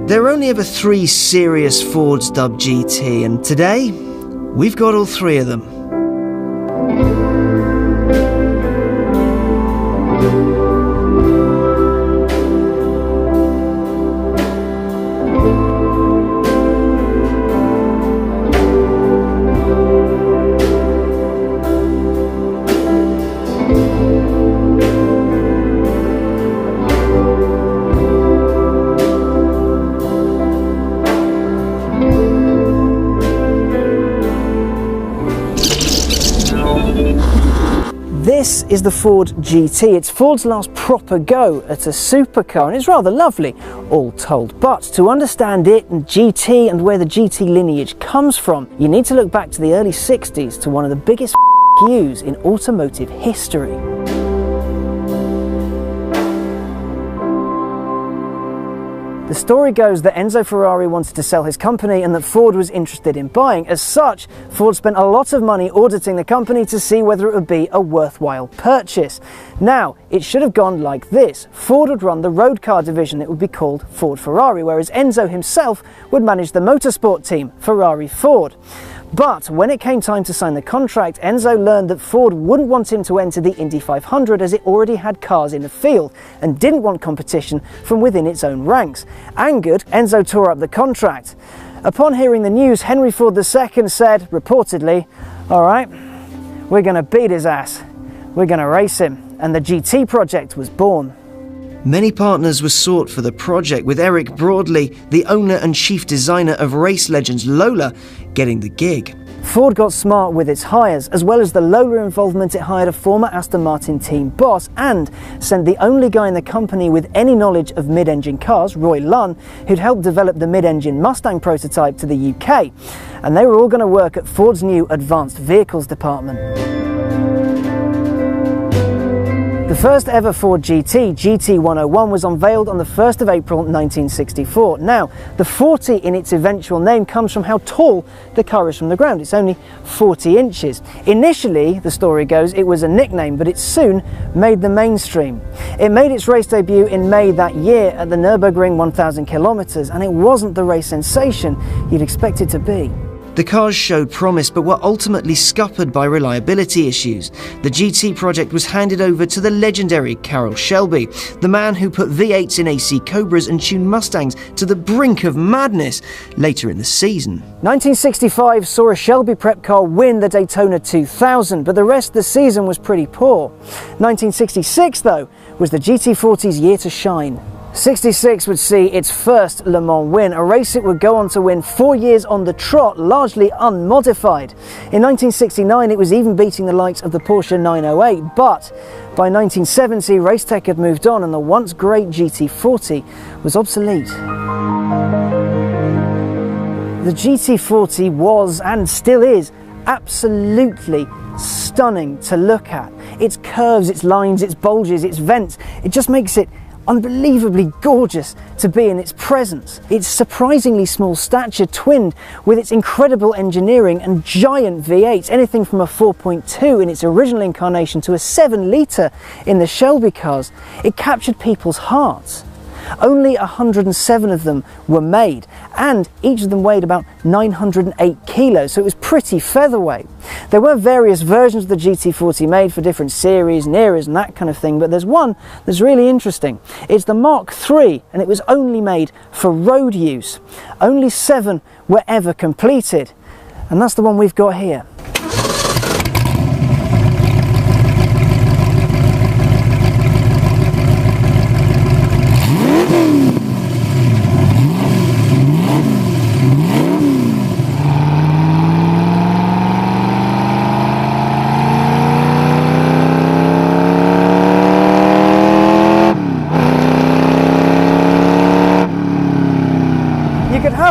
There were only ever 3 serious Fords dubbed GT, and today, we've got all 3 of them. This is the Ford GT. It's Ford's last proper go at a supercar, and it's rather lovely, all told. But to understand it and GT and where the GT lineage comes from, you need to look back to the early 60s to one of the biggest U's in automotive history. The story goes that Enzo Ferrari wanted to sell his company and that Ford was interested in buying. As such, Ford spent a lot of money auditing the company to see whether it would be a worthwhile purchase. Now, it should have gone like this. Ford would run the road car division. It would be called Ford Ferrari, whereas Enzo himself would manage the motorsport team, Ferrari Ford. But when it came time to sign the contract, Enzo learned that Ford wouldn't want him to enter the Indy 500 as it already had cars in the field and didn't want competition from within its own ranks. Angered, Enzo tore up the contract. Upon hearing the news, Henry Ford II said, reportedly, "All right, we're going to beat his ass. We're going to race him." And the GT project was born. Many partners were sought for the project, with Eric Broadley, the owner and chief designer of race legends Lola, getting the gig. Ford got smart with its hires. As well as the Lola involvement, it hired a former Aston Martin team boss and sent the only guy in the company with any knowledge of mid-engine cars, Roy Lunn, who'd helped develop the mid-engine Mustang prototype, to the UK. And they were all going to work at Ford's new Advanced Vehicles department. The first ever Ford GT, GT101, was unveiled on the 1st of April 1964. Now, the 40 in its eventual name comes from how tall the car is from the ground. It's only 40 inches. Initially, the story goes, it was a nickname, but it soon made the mainstream. It made its race debut in May that year at the Nürburgring 1000 kilometers, and it wasn't the race sensation you'd expect it to be. The cars showed promise, but were ultimately scuppered by reliability issues. The GT project was handed over to the legendary Carroll Shelby, the man who put V8s in AC Cobras and tuned Mustangs to the brink of madness later in the season. 1965 saw a Shelby prep car win the Daytona 2000, but the rest of the season was pretty poor. 1966, though, was the GT40's year to shine. 66 would see its first Le Mans win, a race it would go on to win 4 years on the trot, largely unmodified. In 1969, it was even beating the likes of the Porsche 908, but by 1970, race tech had moved on and the once great GT40 was obsolete. The GT40 was, and still is, absolutely stunning to look at. Its curves, its lines, its bulges, its vents, it just makes it unbelievably gorgeous to be in its presence. Its surprisingly small stature twinned with its incredible engineering and giant V8s, anything from a 4.2 in its original incarnation to a 7-litre in the Shelby cars, it captured people's hearts. Only 107 of them were made, and each of them weighed about 908 kilos, so it was pretty featherweight. There were various versions of the GT40 made for different series and eras and that kind of thing, but there's one that's really interesting. It's the Mark III, and it was only made for road use. Only 7 were ever completed, and that's the one we've got here.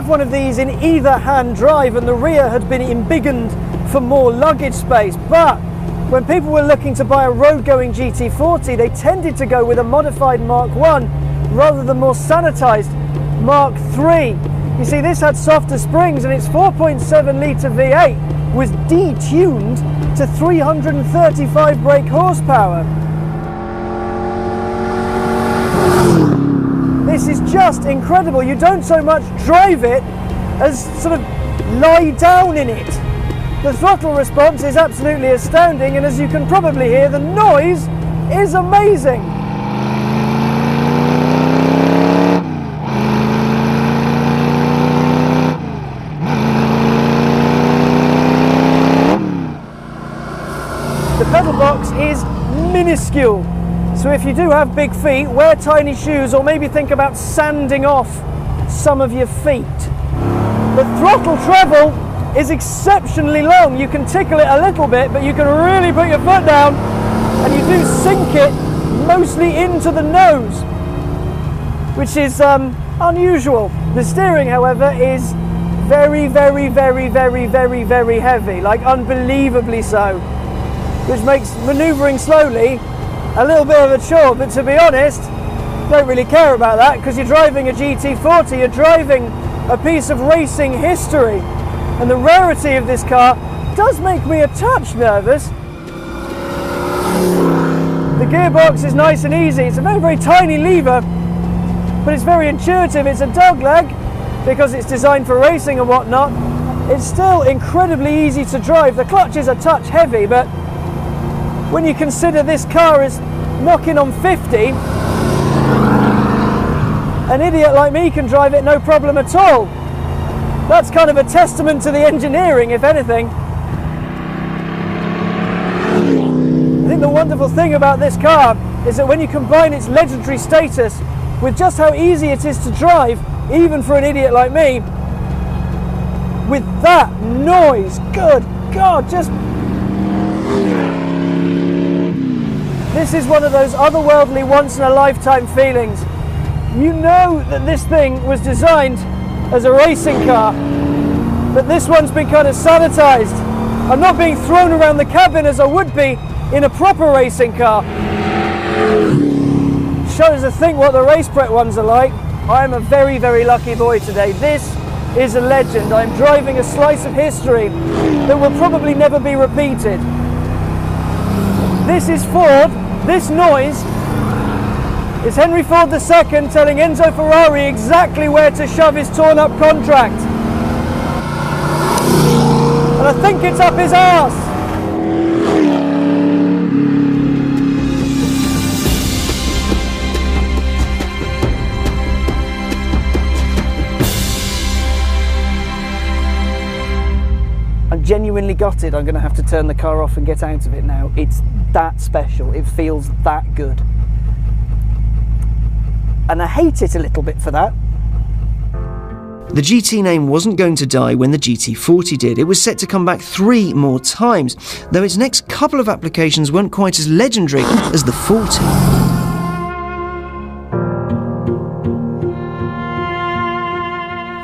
One of these seats in either hand drive, and the rear had been embiggened for more luggage space. But when people were looking to buy a road-going GT40, they tended to go with a modified Mark I rather than more sanitized Mark III. You see, this had softer springs, and its 4.7 litre V8 was detuned to 335 brake horsepower. This is just incredible. You don't so much drive it as sort of lie down in it. The throttle response is absolutely astounding, and as you can probably hear, the noise is amazing. The pedal box is minuscule. So if you do have big feet, wear tiny shoes, or maybe think about sanding off some of your feet. The throttle treble is exceptionally long. You can tickle it a little bit, but you can really put your foot down, and you do sink it mostly into the nose, which is unusual. The steering, however, is very, very, very, very, very, very heavy, like unbelievably so, which makes manoeuvring slowly a little bit of a chore. But to be honest, don't really care about that, because you're driving a GT40, you're driving a piece of racing history, and the rarity of this car does make me a touch nervous. The gearbox is nice and easy. It's a very, very tiny lever, but it's very intuitive. It's a dogleg because it's designed for racing and whatnot. It's still incredibly easy to drive. The clutch is a touch heavy, but when you consider this car is knocking on 50, an idiot like me can drive it no problem at all. That's kind of a testament to the engineering, if anything. I think the wonderful thing about this car is that when you combine its legendary status with just how easy it is to drive, even for an idiot like me, with that noise, good God, just... This is one of those otherworldly, once-in-a-lifetime feelings. You know that this thing was designed as a racing car, but this one's been kind of sanitized. I'm not being thrown around the cabin as I would be in a proper racing car. Shows, I think, what the race prep ones are like. I'm a very, very lucky boy today. This is a legend. I'm driving a slice of history that will probably never be repeated. This is Ford. This noise is Henry Ford II telling Enzo Ferrari exactly where to shove his torn up contract. And I think it's up his arse. I'm genuinely gutted. I'm going to have to turn the car off and get out of it now. It's that special. It feels that good. And I hate it a little bit for that. The GT name wasn't going to die when the GT40 did. It was set to come back 3 more times, though its next couple of applications weren't quite as legendary as the 40.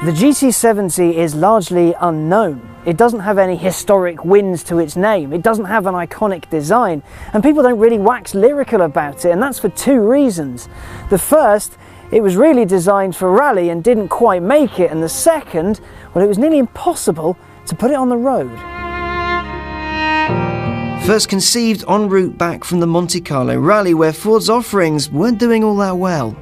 The GT70 is largely unknown. It doesn't have any historic wins to its name. It doesn't have an iconic design, and people don't really wax lyrical about it, and that's for 2 reasons. The first, it was really designed for rally and didn't quite make it, and the second, well, it was nearly impossible to put it on the road. First conceived en route back from the Monte Carlo rally, where Ford's offerings weren't doing all that well.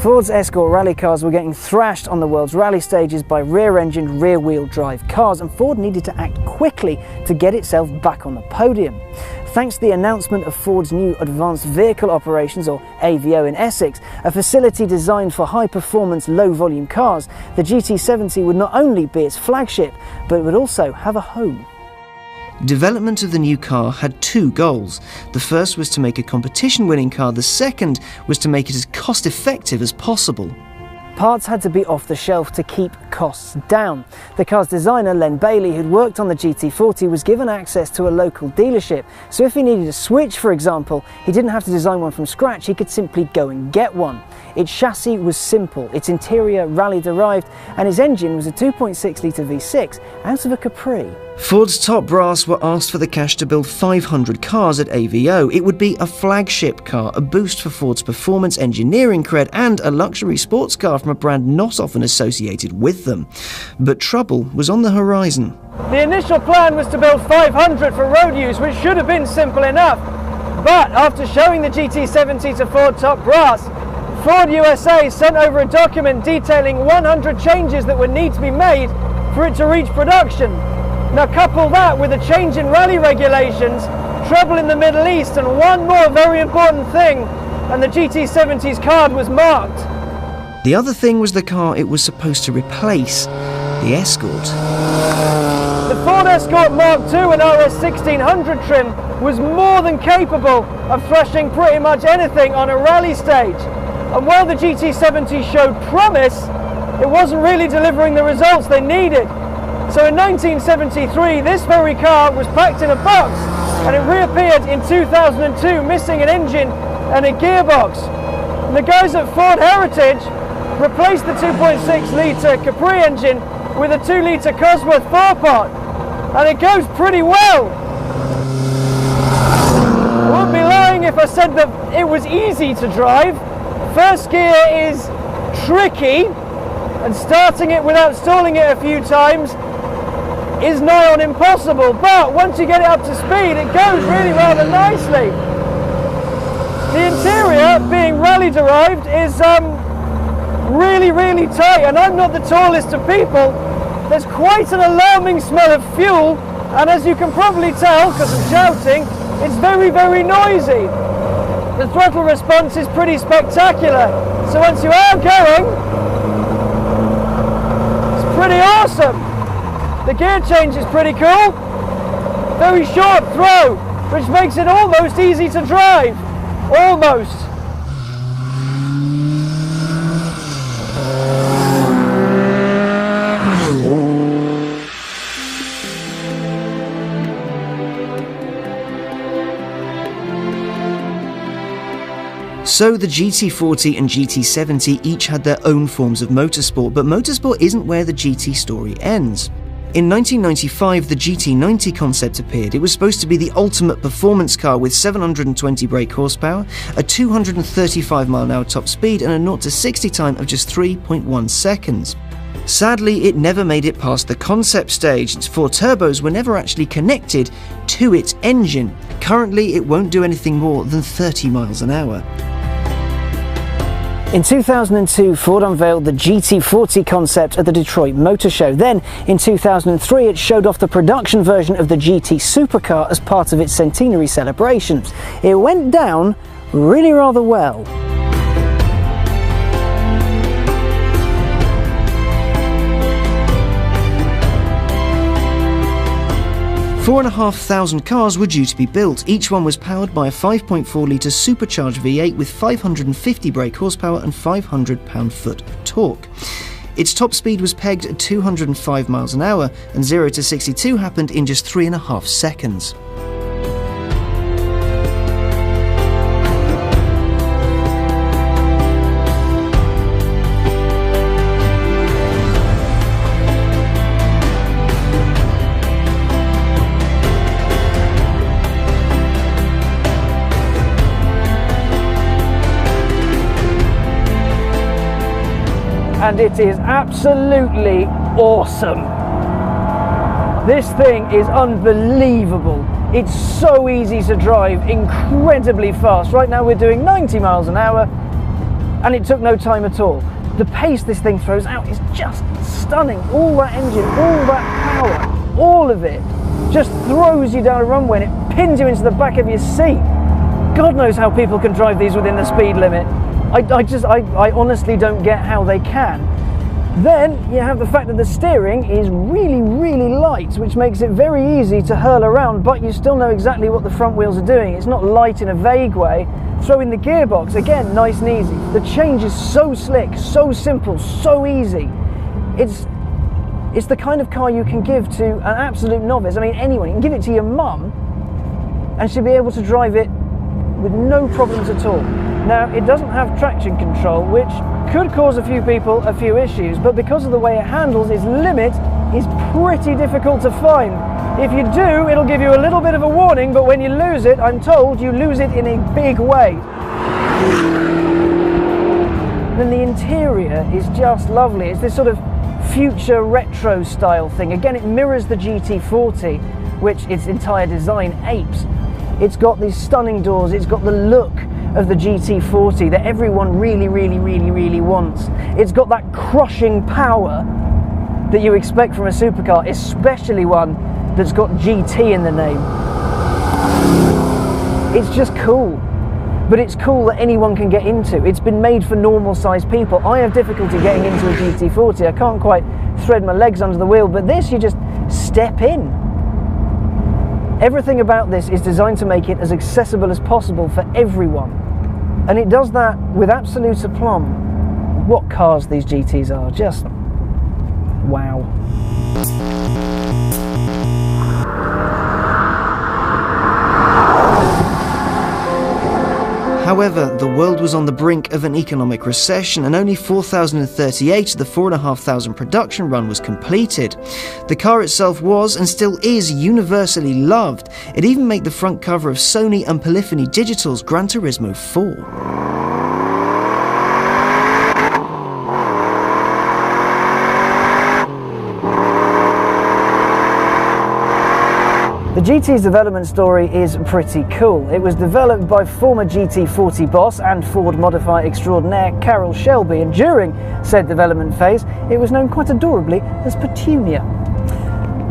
Ford's Escort rally cars were getting thrashed on the world's rally stages by rear-engined, rear-wheel drive cars, and Ford needed to act quickly to get itself back on the podium. Thanks to the announcement of Ford's new Advanced Vehicle Operations, or AVO, in Essex, a facility designed for high-performance, low-volume cars, the GT70 would not only be its flagship, but it would also have a home. Development of the new car had 2 goals. The first was to make a competition-winning car, the second was to make it as cost-effective as possible. Parts had to be off the shelf to keep costs down. The car's designer, Len Bailey, who'd worked on the GT40, was given access to a local dealership, so if he needed a switch, for example, he didn't have to design one from scratch, he could simply go and get one. Its chassis was simple, its interior rally-derived, and his engine was a 2.6-litre V6 out of a Capri. Ford's top brass were asked for the cash to build 500 cars at AVO. It would be a flagship car, a boost for Ford's performance engineering cred, and a luxury sports car from a brand not often associated with them. But trouble was on the horizon. The initial plan was to build 500 for road use, which should have been simple enough. But after showing the GT70 to Ford top brass, Ford USA sent over a document detailing 100 changes that would need to be made for it to reach production. Now couple that with a change in rally regulations, trouble in the Middle East, and one more very important thing, and the GT70's card was marked. The other thing was the car it was supposed to replace, the Escort. The Ford Escort Mark II and RS 1600 trim was more than capable of thrashing pretty much anything on a rally stage. And while the GT70 showed promise, it wasn't really delivering the results they needed. So in 1973, this very car was packed in a box, and it reappeared in 2002, missing an engine and a gearbox. And the guys at Ford Heritage replaced the 2.6-litre Capri engine with a 2-litre Cosworth 4-pot, and it goes pretty well. I wouldn't be lying if I said that it was easy to drive. First gear is tricky, and starting it without stalling it a few times is nigh on impossible, but once you get it up to speed, it goes really rather nicely. The interior, being rally derived, is really tight, and I'm not the tallest of people. There's quite an alarming smell of fuel, and as you can probably tell because of shouting, it's very noisy. The throttle response is pretty spectacular, so once you are going, it's pretty awesome. The gear change is pretty cool, very short throw, which makes it almost easy to drive, almost. So the GT40 and GT70 each had their own forms of motorsport, but motorsport isn't where the GT story ends. In 1995, the GT90 concept appeared. It was supposed to be the ultimate performance car with 720 brake horsepower, a 235-mile-an-hour top speed, and a 0-60 time of just 3.1 seconds. Sadly, it never made it past the concept stage, its 4 turbos were never actually connected to its engine. Currently, it won't do anything more than 30 miles an hour. In 2002, Ford unveiled the GT40 concept at the Detroit Motor Show. Then, in 2003, it showed off the production version of the GT supercar as part of its centenary celebrations. It went down really rather well. 4,500 cars were due to be built. Each one was powered by a 5.4-litre supercharged V8 with 550 brake horsepower and 500 pound-foot of torque. Its top speed was pegged at 205 miles an hour, and 0 to 62 happened in just 3.5 seconds. And it is absolutely awesome. This thing is unbelievable. It's so easy to drive, incredibly fast. Right now we're doing 90 miles an hour and it took no time at all. The pace this thing throws out is just stunning. All that engine, all that power, all of it just throws you down a runway and it pins you into the back of your seat. God knows how people can drive these within the speed limit. I honestly don't get how they can. Then you have the fact that the steering is really light, which makes it very easy to hurl around, but you still know exactly what the front wheels are doing. It's not light in a vague way. Throw in the gearbox, again, nice and easy. The change is so slick, so simple, so easy. It's It's the kind of car you can give to an absolute novice. I mean, anyone. You can give it to your mum and she'll be able to drive it with no problems at all. Now, it doesn't have traction control, which could cause a few people a few issues, but because of the way it handles, its limit is pretty difficult to find. If you do, it'll give you a little bit of a warning, but when you lose it, I'm told you lose it in a big way. Then the interior is just lovely. It's this sort of future retro style thing. Again, it mirrors the GT40, which its entire design apes. It's got these stunning doors, it's got the look of the GT40 that everyone really wants. It's got that crushing power that you expect from a supercar, especially one that's got GT in the name. It's just cool, but it's cool that anyone can get into. It's been made for normal sized people. I have difficulty getting into a GT40. I can't quite thread my legs under the wheel, but this, you just step in. Everything about this is designed to make it as accessible as possible for everyone. And it does that with absolute aplomb. What cars these GTs are, just wow. However, the world was on the brink of an economic recession and only 4,038 of the 4,500 production run was completed. The car itself was, and still is, universally loved. It even made the front cover of Sony and Polyphony Digital's Gran Turismo 4. The GT's development story is pretty cool. It was developed by former GT40 boss and Ford modifier extraordinaire Carroll Shelby, and during said development phase it was known quite adorably as Petunia.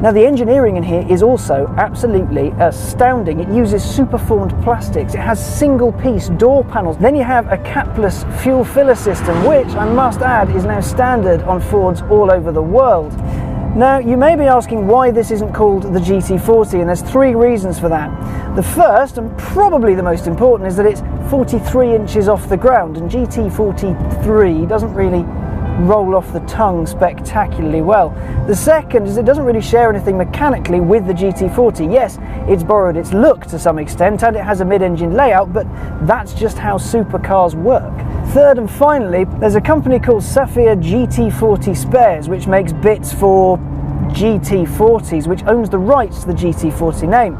Now, the engineering in here is also absolutely astounding. It uses superformed plastics, it has single piece door panels, then you have a capless fuel filler system, which I must add is now standard on Fords all over the world. Now, you may be asking why this isn't called the GT40, and there's three reasons for that. The first, and probably the most important, is that it's 43 inches off the ground, and GT43 doesn't really roll off the tongue spectacularly well. The second is it doesn't really share anything mechanically with the GT40. Yes, it's borrowed its look to some extent, and it has a mid-engine layout, but that's just how supercars work. Third and finally, there's a company called Safir GT40 Spares, which makes bits for GT40s, which owns the rights to the GT40 name.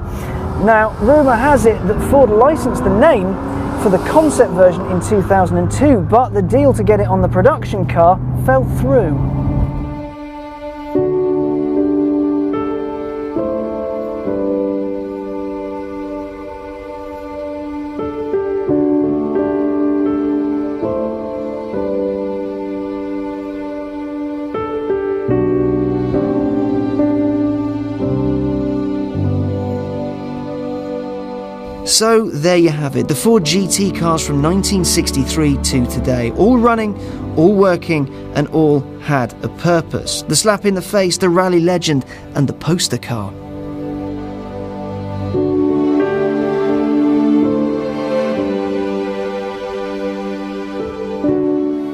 Now, rumour has it that Ford licensed the name for the concept version in 2002, but the deal to get it on the production car fell through. So there you have it, the Ford GT cars from 1963 to today, all running, all working, and all had a purpose. The slap in the face, the rally legend, and the poster car.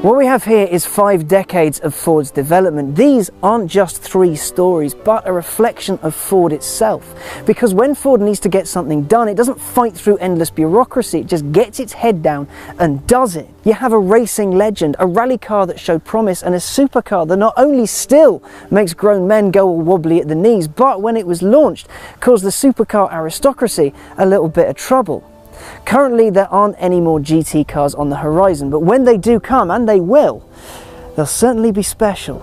What we have here is 5 decades of Ford's development. These aren't just 3 stories, but a reflection of Ford itself. Because when Ford needs to get something done, it doesn't fight through endless bureaucracy, it just gets its head down and does it. You have a racing legend, a rally car that showed promise, and a supercar that not only still makes grown men go all wobbly at the knees, but when it was launched, caused the supercar aristocracy a little bit of trouble. Currently, there aren't any more GT cars on the horizon, but when they do come, and they will, they'll certainly be special.